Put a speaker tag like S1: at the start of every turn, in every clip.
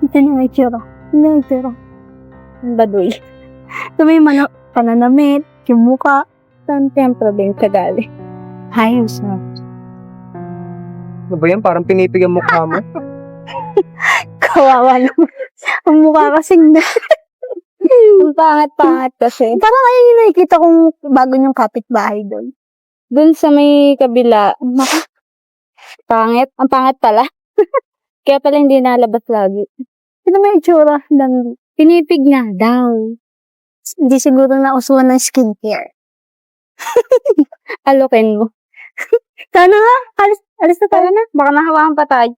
S1: Ito na may tsura. Hindi may tsura. Ang baduy. Ito may pananamit, yung mukha. Saan siyempre din kagali. Ayos na.
S2: Ano ba yan? Parang pinipig ang mukha mo.
S1: Kawawa naman. Ang mukha kasing na. Ang pangat-pangat kasi. Parang ayun yung nakikita kong bago yung kapitbahay doon. Doon sa may kabila. Pangit. Ang pangat pala. Kaya pala hindi nalabas lagi. Ito may itsura. Pinipig na daw. Hindi siguro nausuan ng skincare. Alokin mo. Sana nga. Alis na tayo na. Baka nahawakan pa tayo.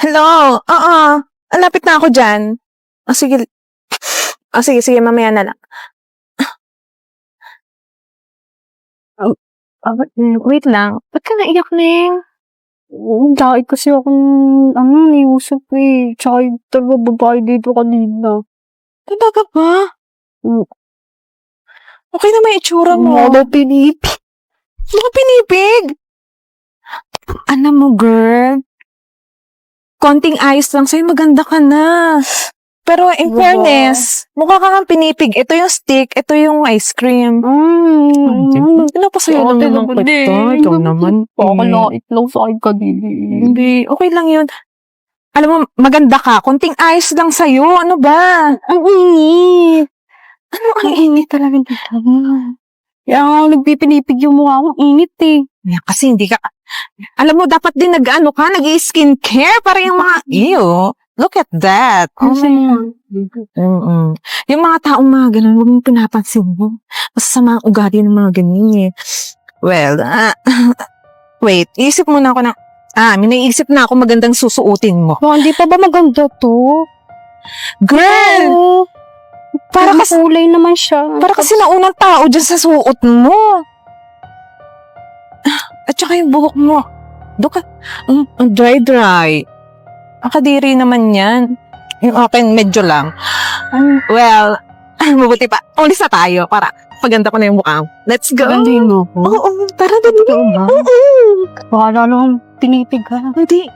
S3: Hello? Oo. Lapit na ako dyan. Sige. Sige, mamaya na lang. Wait lang. Ba't ka naiyak, Neng?
S1: Dahil kasi akong, niusap eh. Tsaka yung talaga babae dito kanina.
S3: Talaga ba? Okay na may itsura mo.
S1: Mga pinipig.
S3: Mga pinipig? Ano mo, girl? Konting ayos lang sa'yo, maganda ka na. Pero in fairness, mukha ka nga pinipig. Ito yung stick, ito yung ice cream. Pinapasaya lang naman kita. Ikaw naman.
S1: Pakalait lang sa akin kanina.
S3: Hindi, okay lang yun. Alam mo, maganda ka. Konting ayos lang sa'yo. Ano ba?
S1: Ang init.
S3: Ano
S1: Ang init talaga dito. Kaya nga nagpipinipig yung mukha ko. Init eh.
S3: Yan, kasi hindi ka... Alam mo, dapat din nag-skincare para yung mga... Ew, look at that.
S1: Kasi
S3: Yung mga taong mga ganun, huwag mong pinapansin mo. Masasama ang ugali ng mga ganun eh. Well, wait, isip muna ako na... may naisip na ako magandang susuotin mo.
S1: hindi pa ba maganda to?
S3: Girl! Para kasi...
S1: kulay naman siya.
S3: Para kasi naunang tao dyan sa suot mo. At saka yung buhok mo. Doka, ang dry. Akadiri naman yan. Yung akin, medyo lang. Well, mabuti pa. Ulis na tayo para paganda ko na yung mukha. Let's go.
S1: Gandihin mo ko.
S3: Oo, tara dali.
S1: Totoo ba?
S3: Oo.
S1: Baka lalong pinipig ka.
S3: Hindi.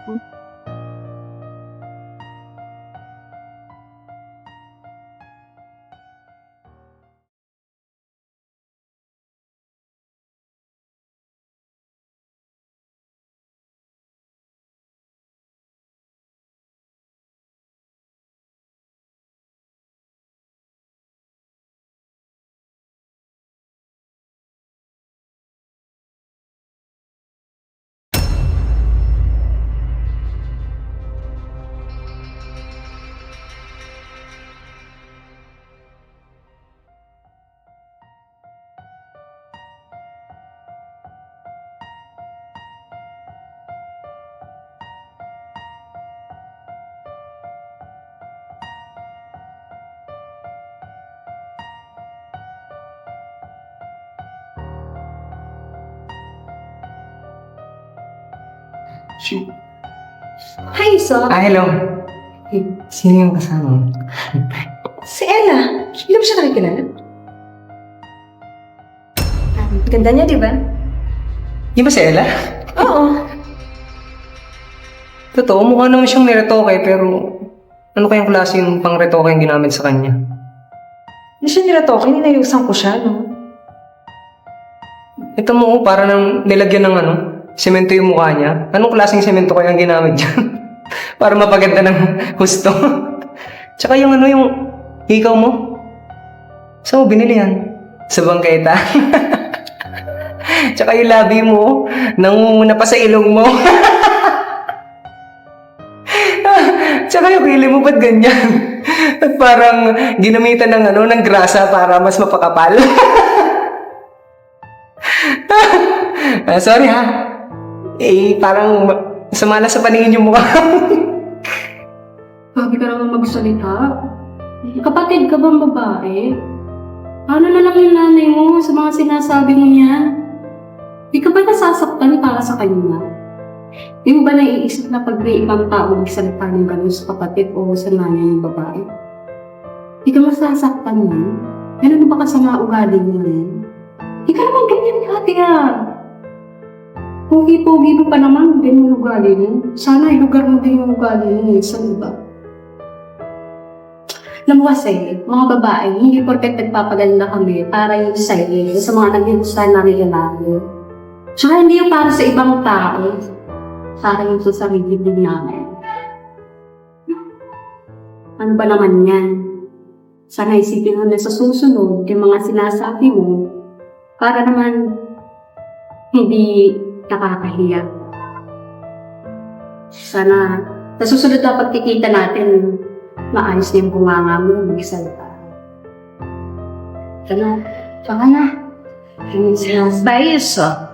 S2: Shoot.
S4: Hi, So.
S2: Hello. Sino yung kasama mo?
S4: Si Ella. Hindi mo siya nakikilala? Ganda niya, di ba?
S2: Yung ba si Ella?
S4: Oo.
S2: Totoo, mukha naman siyang niretoke, pero ano kayang klase yung pang-retoke yung ginamit sa kanya?
S4: Hindi siya niratoke, ninayusan ko siya, no?
S2: Ito mo, para nang nilagyan ng semento yung mukha niya. Anong klaseng semento kaya ang ginamit dyan? Para mapaganda ng husto. Tsaka yung yung hikaw mo. Saan mo binili yan? Sa bangketa. Tsaka yung labi mo, nangunguna pa sa ilong mo. Tsaka yung kili mo, ba't ganyan? At parang ginamitan ng grasa para mas mapakapal. Sorry ha. Parang sumala sa paningin yung mukha.
S5: Grabe ka naman magsalita. Kapatid ka bang babae? Ano na lang yung nanay mo sa mga sinasabi mo niya? Di ka ba nasasaktan para sa kanya? Di mo ba naiisip na pag may ibang tao magsalita ng gano'n sa kapatid o sa nanay ng babae? Di ka masasaktan mo? Meron ba kasama ugali mo yun? Di ka naman ganyan dati ah. Pogi-pogi mo pa naman, din yung ugali mo. Sana ilugar mo din yung ugali mo sa iba. Alam mo kasi, mga babae, hindi porket nagpapaganda kami para yung sa'yo, sa mga nag-iusahan namin namin. Tsaka hindi yung para sa ibang tao, para yung sa sarili din namin. Ano ba naman yan? Sana isipin mo na sa susunod yung mga sinasabi mo para naman hindi nakakahiya. Sana sa susunod na pagkikita natin, maayos na yung bunganga mo, magsalita. Ano? Tsaka na.
S3: Bayos, oh.